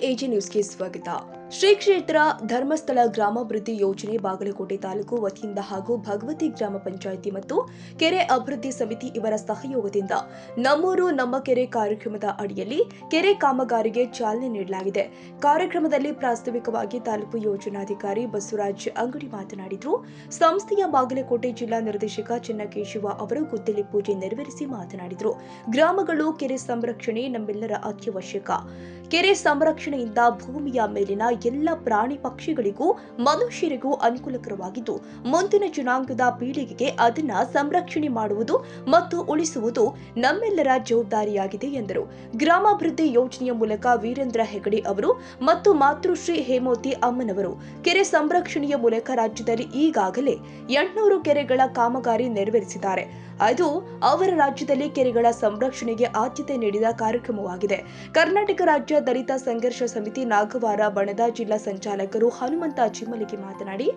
AJ ನ್ಯೂಸ್ಗೆ ಸ್ವಾಗತ. ಶ್ರೀ ಕ್ಷೇತ್ರ ಧರ್ಮಸ್ಥಳ ಗ್ರಾಮಾಭಿವೃದ್ಧಿ ಯೋಜನೆ ಬಾಗಲಕೋಟೆ ತಾಲೂಕು ವತಿಯಿಂದ ಹಾಗೂ ಭಗವತಿ ಗ್ರಾಮ ಪಂಚಾಯಿತಿ ಮತ್ತು ಕೆರೆ ಅಭಿವೃದ್ಧಿ ಸಮಿತಿ ಇವರ ಸಹಯೋಗದಿಂದ ನಮ್ಮೂರು ನಮ್ಮ ಕೆರೆ ಕಾರ್ಯಕ್ರಮದ ಅಡಿಯಲ್ಲಿ ಕೆರೆ ಕಾಮಗಾರಿಗೆ ಚಾಲನೆ ನೀಡಲಾಗಿದೆ. ಕಾರ್ಯಕ್ರಮದಲ್ಲಿ ಪ್ರಾಸ್ತಾವಿಕವಾಗಿ ತಾಲೂಕು ಯೋಜನಾಧಿಕಾರಿ ಬಸವರಾಜ್ ಅಂಗಡಿ ಮಾತನಾಡಿದರು. ಸಂಸ್ಥೆಯ ಬಾಗಲಕೋಟೆ ಜಿಲ್ಲಾ ನಿರ್ದೇಶಕ ಚೆನ್ನಕೇಶವ ಅವರು ಗುದ್ದಲಿ ಪೂಜೆ ನೆರವೇರಿಸಿ ಮಾತನಾಡಿದರು. ಗ್ರಾಮಗಳು ಕೆರೆ ಸಂರಕ್ಷಣೆ ನಮ್ಮೆಲ್ಲರ ಅತ್ಯವಶ್ಯಕ. ಕೆರೆ ಸಂರಕ್ಷಣೆಯಿಂದ ಭೂಮಿಯ ಮೇಲಿನ ಎಲ್ಲ ಪ್ರಾಣಿ ಪಕ್ಷಿಗಳಿಗೂ ಮನುಷ್ಯರಿಗೂ ಅನುಕೂಲಕರವಾಗಿದ್ದು ಮುಂದಿನ ಜನಾಂಗದ ಪೀಳಿಗೆಗೆ ಅದನ್ನ ಸಂರಕ್ಷಣೆ ಮಾಡುವುದು ಮತ್ತು ಉಳಿಸುವುದು ನಮ್ಮೆಲ್ಲರ ಜವಾಬ್ದಾರಿಯಾಗಿದೆ ಎಂದರು. ಗ್ರಾಮಾಭಿವೃದ್ಧಿ ಯೋಜನೆಯ ಮೂಲಕ ವೀರೇಂದ್ರ ಹೆಗಡೆ ಅವರು ಮತ್ತು ಮಾತೃಶ್ರೀ ಹೇಮಾವತಿ ಅಮ್ಮನವರು ಕೆರೆ ಸಂರಕ್ಷಣೆಯ ಮೂಲಕ ರಾಜ್ಯದಲ್ಲಿ ಈಗಾಗಲೇ 800 ಕೆರೆಗಳ ಕಾಮಗಾರಿ ನೆರವೇರಿಸಿದ್ದಾರೆ. ಅದು ಅವರ ರಾಜ್ಯದಲ್ಲಿ ಕೆರೆಗಳ ಸಂರಕ್ಷಣೆಗೆ ಆದ್ಯತೆ ನೀಡಿದ ಕಾರ್ಯಕ್ರಮವಾಗಿದೆ. ಕರ್ನಾಟಕ ರಾಜ್ಯ ದಲಿತ ಸಂಘರ್ಷ ಸಮಿತಿ ನಾಗವಾರ ಬಣದ ಜಿಲ್ಲಾ ಸಂಚಾಲಕರು ಹನುಮಂತ ಚಿಮ್ಮಲಿಗೆ ಮಾತನಾಡಿ,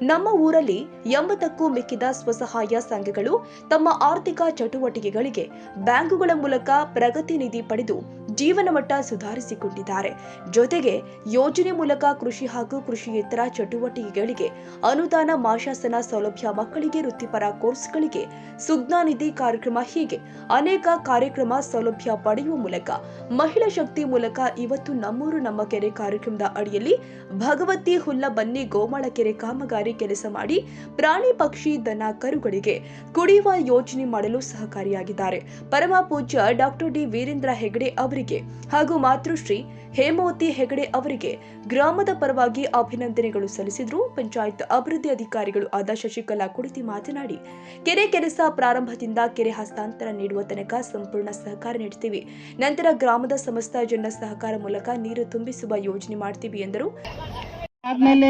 ನಮ್ಮ ಊರಲ್ಲಿ 80ಕ್ಕೂ ಮಿಕ್ಕಿದ ಸ್ವಸಹಾಯ ಸಂಘಗಳು ತಮ್ಮ ಆರ್ಥಿಕ ಚಟುವಟಿಕೆಗಳಿಗೆ ಬ್ಯಾಂಕುಗಳ ಮೂಲಕ ಪ್ರಗತಿ ನಿಧಿ ಪಡೆದು ಜೀವನಮಟ್ಟ ಸುಧಾರಿಸಿಕೊಂಡಿದ್ದಾರೆ. ಜೊತೆಗೆ ಯೋಜನೆ ಮೂಲಕ ಕೃಷಿ ಹಾಗೂ ಕೃಷಿಯೇತರ ಚಟುವಟಿಕೆಗಳಿಗೆ ಅನುದಾನ, ಮಾಶಾಸನ ಸೌಲಭ್ಯ, ಮಕ್ಕಳಿಗೆ ವೃತ್ತಿಪರ ಕೋರ್ಸ್ಗಳಿಗೆ ಸುಜ್ಞಾ ನಿಧಿ ಕಾರ್ಯಕ್ರಮ ಹೀಗೆ ಅನೇಕ ಕಾರ್ಯಕ್ರಮ ಸೌಲಭ್ಯ ಪಡೆಯುವ ಮೂಲಕ ಮಹಿಳಾ ಶಕ್ತಿ ಮೂಲಕ ಇವತ್ತು ನಮ್ಮೂರು ನಮ್ಮ ಕೆರೆ ಕಾರ್ಯಕ್ರಮದ ಅಡಿಯಲ್ಲಿ ಭಗವತಿ ಹುಲ್ಲ ಬನ್ನಿ ಗೋಮಾಳ ಕೆರೆ ಕಾಮಗಾರಿ ಕೆಲಸ ಮಾಡಿ ಪ್ರಾಣಿ ಪಕ್ಷಿ ದನ ಕರುಗಳಿಗೆ ಕುಡಿಯುವ ಯೋಜನೆ ಮಾಡಲು ಸಹಕಾರಿಯಾಗಿದ್ದಾರೆ. ಪರಮ ಪೂಜ್ಯ ಡಾಕ್ಟರ್ ಡಿ ವೀರೇಂದ್ರ ಹೆಗಡೆ ಅವರಿಗೆ ಹಾಗೂ ಮಾತೃಶ್ರೀ ಹೇಮಾವತಿ ಹೆಗಡೆ ಅವರಿಗೆ ಗ್ರಾಮದ ಪರವಾಗಿ ಅಭಿನಂದನೆಗಳು ಸಲ್ಲಿಸಿದರು. ಪಂಚಾಯತ್ ಅಭಿವೃದ್ಧಿ ಅಧಿಕಾರಿಗಳು ಆದ ಶಶಿಕಲಾ ಕುಡಿತಿ ಮಾತನಾಡಿ, ಕೆರೆ ಕೆಲಸ ಪ್ರಾರಂಭದಿಂದ ಕೆರೆ ಹಸ್ತಾಂತರ ನೀಡುವ ತನಕ ಸಂಪೂರ್ಣ ಸಹಕಾರ ನೀಡುತ್ತೀವಿ. ನಂತರ ಗ್ರಾಮದ ಸಮಸ್ತ ಜನರ ಸಹಕಾರ ಮೂಲಕ ನೀರು ತುಂಬಿಸುವ ಯೋಜನೆ ಮಾಡ್ತೀವಿ ಎಂದರು. ಆದ್ಮೇಲೆ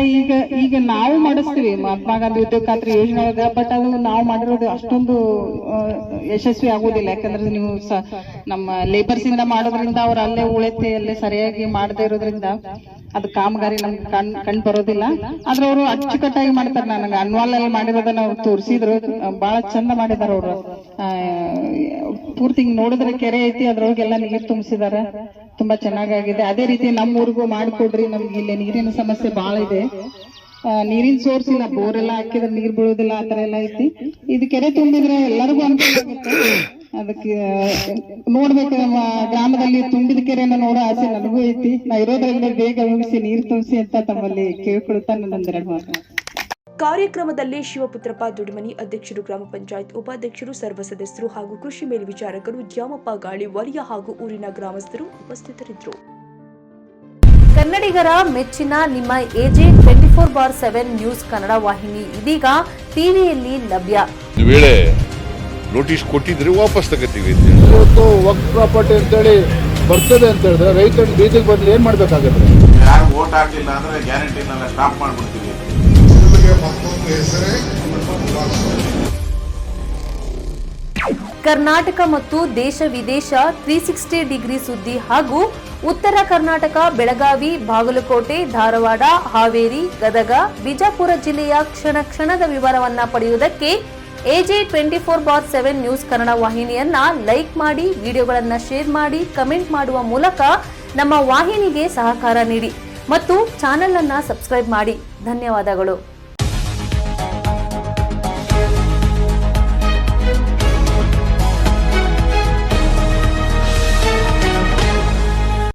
ಈಗ ನಾವು ಮಾಡಿಸ್ತೀವಿ ಮಹಾತ್ಮ ಗಾಂಧಿ ಉದ್ಯೋಗ ಖಾತ್ರಿ ಯೋಜನೆ ಒಳಗ, ಬಟ್ ಅದು ನಾವು ಮಾಡಿರೋದು ಅಷ್ಟೊಂದು ಯಶಸ್ವಿ ಆಗುದಿಲ್ಲ. ಯಾಕಂದ್ರೆ ನೀವು ನಮ್ಮ ಲೇಬರ್ಸ್ ಇಂದ ಮಾಡೋದ್ರಿಂದ ಅವ್ರು ಅಲ್ಲೇ ಉಳಿತೆ ಅಲ್ಲೇ ಸರಿಯಾಗಿ ಮಾಡದೇ ಇರೋದ್ರಿಂದ ಅದು ಕಾಮಗಾರಿ ನಮ್ಗೆ ಕಣ್ ಬರೋದಿಲ್ಲ. ಆದ್ರೆ ಅವರು ಅಚ್ಚುಕಟ್ಟಾಗಿ ಮಾಡ್ತಾರೆ. ನನಗೆ ಅನ್ವಾಲ್ ಅಲ್ಲಿ ಮಾಡಿರೋದನ್ನ ಅವ್ರು ತೋರಿಸಿದ್ರು, ಬಹಳ ಚಂದ ಮಾಡಿದಾರ ಅವ್ರು. ಪೂರ್ತಿ ನೋಡಿದ್ರೆ ಕೆರೆ ಐತಿ, ಅದ್ರೊಳಗೆಲ್ಲ ನೀರು ತುಂಬಿಸಿದಾರೆ, ತುಂಬಾ ಚೆನ್ನಾಗಿದೆ. ಅದೇ ರೀತಿ ನಮ್ಮ ಊರಿಗೂ ಮಾಡಿಕೊಡ್ರಿ. ನಮ್ಗೆ ಇಲ್ಲಿ ನೀರಿನ ಸಮಸ್ಯೆ ಬಹಳ ಇದೆ. ನೀರಿನ ಸೋರ್ಸ್ ಇಲ್ಲ, ಬೋರ್ ಎಲ್ಲ ಹಾಕಿದ್ರೆ ನೀರ್ ಬೀಳೋದಿಲ್ಲ, ಆತರ ಎಲ್ಲ ಐತಿ. ಇದು ಕೆರೆ ತುಂಬಿದ್ರೆ ಎಲ್ಲರಿಗೂ ಅನುಕೂಲ ಆಗುತ್ತೆ. ಅದಕ್ಕೆ ನೋಡ್ಬೇಕು, ನಮ್ಮ ಗ್ರಾಮದಲ್ಲಿ ತುಂಬಿದ ಕೆರೆನ ನೋಡೋ ಆಸೆ ನನಗೂ ಐತಿ. ನಾ ಇರೋದ್ರಲ್ಲಿ ಬೇಗ ಮುಗಿಸಿ ನೀರು ತುಂಬಿಸಿ ಅಂತ ತಮ್ಮಲ್ಲಿ ಕೇಳ್ಕೊಳ್ತಾ ನನ್ನೊಂದೆರಡು ಮಾತು. ಕಾರ್ಯಕ್ರಮದಲ್ಲಿ ಶಿವಪುತ್ರಪ್ಪ ದುಡಿಮನಿ ಅಧ್ಯಕ್ಷರು, ಗ್ರಾಮ ಪಂಚಾಯತ್ ಉಪಾಧ್ಯಕ್ಷರು, ಸರ್ವ ಸದಸ್ಯರು ಹಾಗೂ ಕೃಷಿ ಮೇಲ್ವಿಚಾರಕರು ದ್ಯಾಮಪ್ಪ ಗಾಳಿ ವಲಯ ಹಾಗೂ ಊರಿನ ಗ್ರಾಮಸ್ಥರು ಉಪಸ್ಥಿತರಿದ್ದರು. ಕನ್ನಡಿಗರ ಮೆಚ್ಚಿನ ನಿಮ್ಮ ಎಜೆ 24/7 ನ್ಯೂಸ್ ಕನ್ನಡ ವಾಹಿನಿ ಇದೀಗ ಟಿವಿಯಲ್ಲಿ ಲಭ್ಯ. ವೇಳೆ ನೋಟಿಸ್ ಕೊಟ್ಟಿದ್ರೆ ವಾಪಸ್ ತಗೋತೀವಿ. ಇವತ್ತು ವಕ್ಫ್ ಪ್ರಾಪರ್ಟಿ ಅಂತೇಳಿ ಬರ್ತದೆ ಅಂತ ಹೇಳಿದ್ರೆ ರೈತರು ಬೀದಿಗೆ ಬದಲು ಏನ್ ಮಾಡ್ಬೇಕಾಗುತ್ತೆ? ಯಾರು ವೋಟ್ ಹಾಕಿಲ್ಲ ಅಂದ್ರೆ ಗ್ಯಾರಂಟಿನೆಲ್ಲ ಸ್ಟಾಪ್ ಮಾಡ್ಬಿಡ್ತೀವಿ. ಕರ್ನಾಟಕ ಮತ್ತು ದೇಶ ವಿದೇಶ 360 ಡಿಗ್ರಿ ಸುದ್ದಿ ಹಾಗೂ ಉತ್ತರ ಕರ್ನಾಟಕ, ಬೆಳಗಾವಿ, ಬಾಗಲಕೋಟೆ, ಧಾರವಾಡ, ಹಾವೇರಿ, ಗದಗ, ಬಿಜಾಪುರ ಜಿಲ್ಲೆಯ ಕ್ಷಣ ಕ್ಷಣದ ವಿವರವನ್ನ ಪಡೆಯುವುದಕ್ಕೆ ಎಜೆ 24/7 ನ್ಯೂಸ್ ಕನ್ನಡ ವಾಹಿನಿಯನ್ನ ಲೈಕ್ ಮಾಡಿ, ವಿಡಿಯೋಗಳನ್ನ ಶೇರ್ ಮಾಡಿ, ಕಮೆಂಟ್ ಮಾಡುವ ಮೂಲಕ ನಮ್ಮ ವಾಹಿನಿಗೆ ಸಹಕಾರ ನೀಡಿ ಮತ್ತು ಚಾನೆಲ್ ಅನ್ನ ಸಬ್ಸ್ಕ್ರೈಬ್ ಮಾಡಿ. ಧನ್ಯವಾದಗಳು.